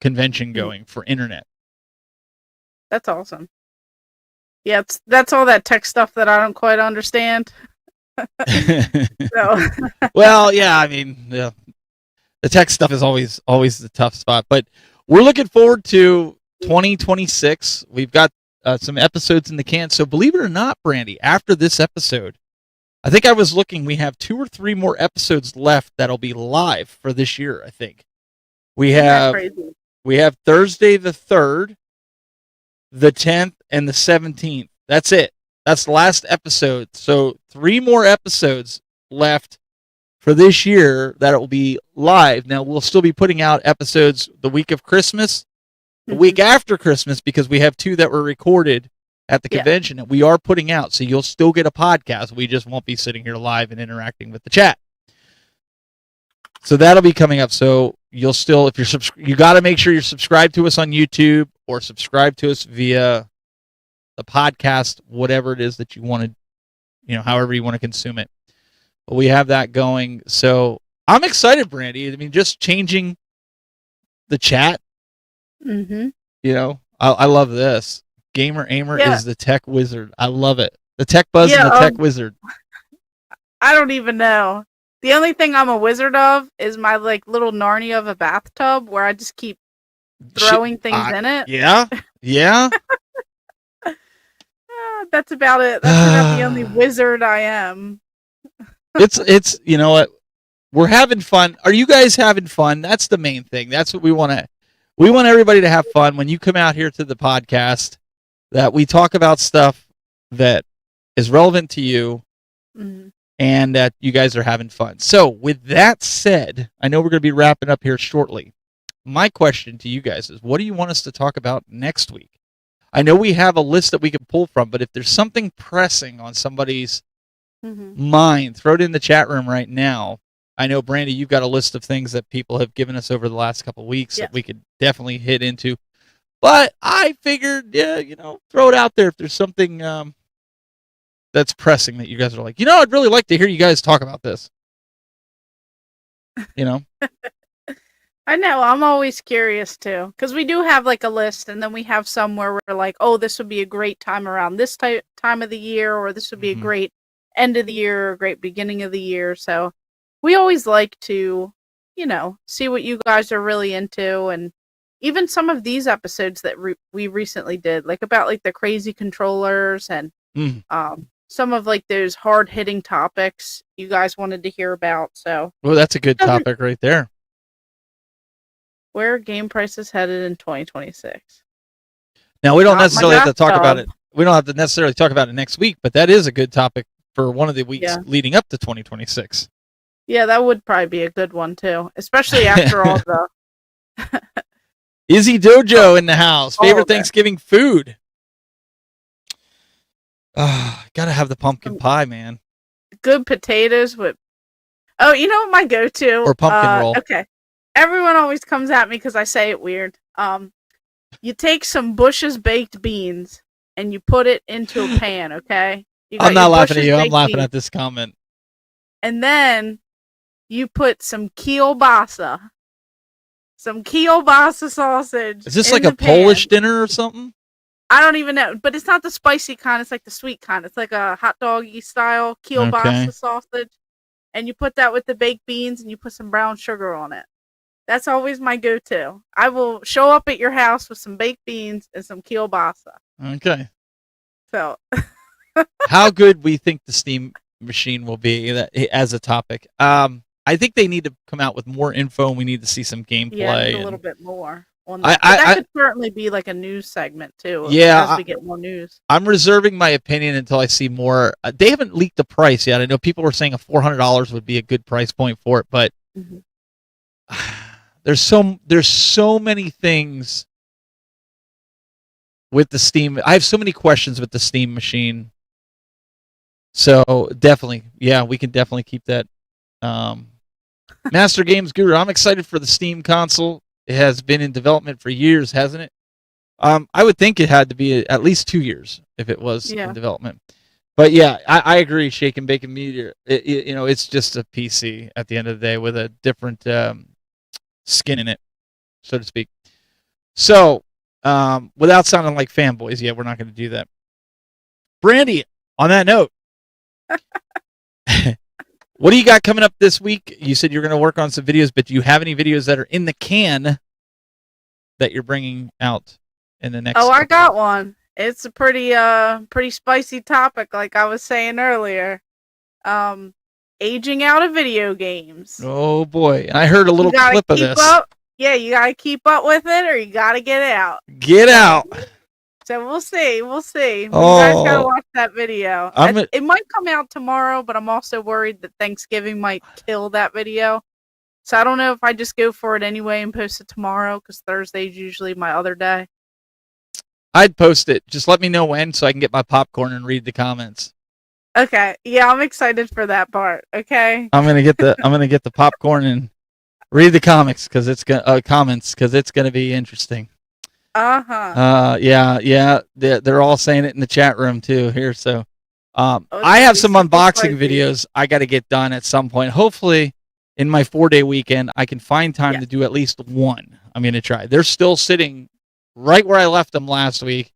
convention going for internet. That's awesome. Yeah, that's all that tech stuff that I don't quite understand. So. Well, yeah, I mean, the tech stuff is always the tough spot, but we're looking forward to 2026. We've got some episodes in the can. So believe it or not, Brandy, after this episode, I think I was looking, we have 2 or 3 more episodes left that'll be live for this year, I think. We have Thursday the 3rd, the 10th, and the 17th. That's it. That's the last episode. So 3 more episodes left for this year that it will be live. Now, we'll still be putting out episodes the week of Christmas, the week after Christmas, because we have 2 that were recorded at the convention that we are putting out. So you'll still get a podcast. We just won't be sitting here live and interacting with the chat. So that'll be coming up. So you'll still, if you're you got to make sure you're subscribed to us on YouTube or subscribe to us via the podcast, whatever it is that you want to, however you want to consume it. But we have that going. So I'm excited, Brandy. I mean, just changing the chat. I love this. Gamer Ahmer is the tech wizard. I love it. The tech buzz and the tech wizard. I don't even know. The only thing I'm a wizard of is my little Narnia of a bathtub where I just keep throwing things in it. Yeah. Yeah. That's about it. That's about the only wizard I am. It's you know what? We're having fun. Are you guys having fun? That's the main thing. That's what we want to. We want everybody to have fun when you come out here to the podcast, that we talk about stuff that is relevant to you, and that you guys are having fun. So with that said, I know we're going to be wrapping up here shortly. My question to you guys is, what do you want us to talk about next week? I know we have a list that we can pull from, but if there's something pressing on somebody's mind, throw it in the chat room right now. I know, Brandy, you've got a list of things that people have given us over the last couple of weeks that we could definitely hit into. But I figured, throw it out there if there's something that's pressing that you guys are like, I'd really like to hear you guys talk about this. I know. I'm always curious too, because we do have a list, and then we have some where we're like, oh, this would be a great time around this time of the year, or this would be a great end of the year, or a great beginning of the year. So we always like to, see what you guys are really into, and even some of these episodes that we recently did, about the crazy controllers and some of those hard hitting topics you guys wanted to hear about. So, well, that's a good topic right there. Where are game prices headed in 2026? Now, we don't necessarily have to talk about it. We don't have to necessarily talk about it next week, but that is a good topic for one of the weeks leading up to 2026. Yeah, that would probably be a good one too, especially after all the Izzy Dojo in the house. Favorite Thanksgiving food? Gotta have the pumpkin pie, man. Good potatoes with. Oh, you know what my go-to? Or pumpkin roll. Okay. everyone always comes at me because I say it weird. You take some Bush's baked beans and you put it into a pan, okay? You got I'm not your laughing at Bush's you. I'm baked laughing beans. at this comment. And then you put some kielbasa. Some kielbasa sausage. Is this in like the a Polish pan. dinner or something? I don't even know, but it's not the spicy kind. It's like the sweet kind. It's like a hot doggy style kielbasa Okay. sausage, and you put that with the baked beans, and you put some brown sugar on it. That's always my go-to. I will show up at your house with some baked beans and some kielbasa. Okay. So, How good we think the Steam machine will be as a topic. I think they need to come out with more info, and we need to see some gameplay. yeah, a and- little bit more on that. But that could certainly be like a news segment too. Yeah, as we get more news. I'm reserving my opinion until I see more. They haven't leaked the price yet. I know people were saying a $400 would be a good price point for it, but there's so many things with the Steam. I have so many questions with the Steam machine. So definitely, yeah, we can definitely keep that. Master Games Guru, I'm excited for the Steam console. It has been in development for years, hasn't it? I would think it had to be at least 2 years if it was in development. But yeah, I agree. Shake and Bake and Meteor. It's just a PC at the end of the day with a different skin in it, so to speak. So, without sounding like fanboys, yeah, we're not going to do that. Brandy, on that note, what do you got coming up this week? You said you're going to work on some videos, but do you have any videos that are in the can that you're bringing out in the next? Oh, I got one. It's a pretty spicy topic, like I was saying earlier. Aging out of video games. Oh boy, I heard a little clip of this. Yeah, you gotta keep up with it, or you gotta get out. Get out. So we'll see. We'll see. Oh. You guys gotta watch that video. It might come out tomorrow, but I'm also worried that Thanksgiving might kill that video. So I don't know if I just go for it anyway and post it tomorrow, because Thursday's usually my other day. I'd post it. Just let me know when so I can get my popcorn and read the comments. Okay. Yeah, I'm excited for that part. Okay. I'm gonna get the popcorn and read the comments because it's gonna be interesting. Yeah. They're all saying it in the chat room too here. So, I have some unboxing videos I got to get done at some point. Hopefully, in my 4-day weekend, I can find time to do at least one. I'm gonna try. They're still sitting right where I left them last week.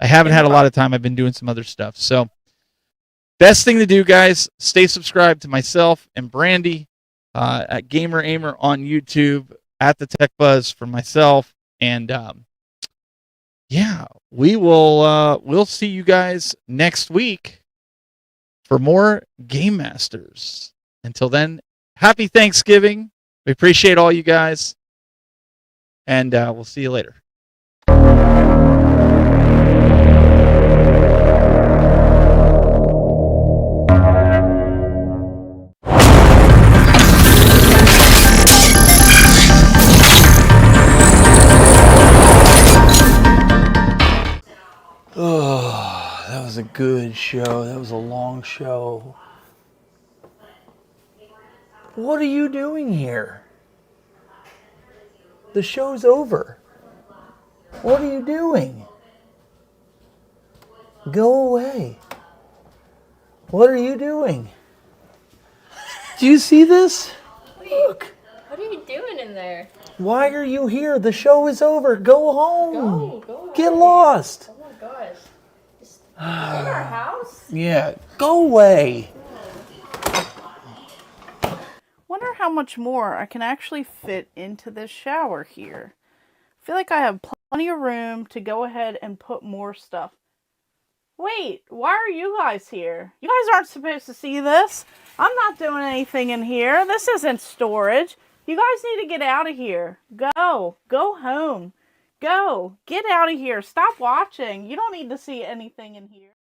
I haven't had a lot of time. I've been doing some other stuff. So, best thing to do, guys, stay subscribed to myself and Brandy at Gamer Ahmer on YouTube, at the Tech Buzz for myself, and we'll see you guys next week for more Game Masters. Until then, happy Thanksgiving. We appreciate all you guys, and we'll see you later. Oh, that was a good show. That was a long show. What are you doing here? The show's over. What are you doing? Go away. What are you doing? Do you see this? Look. What are you doing in there? Why are you here? The show is over. Go home. Go Get lost. Oh my gosh. Just in our house? Yeah, go away. Wonder how much more I can actually fit into this shower here. I feel like I have plenty of room to go ahead and put more stuff. Wait, why are you guys here? You guys aren't supposed to see this. I'm not doing anything in here. This isn't storage. You guys need to get out of here. Go. Go home. Go. Get out of here. Stop watching. You don't need to see anything in here.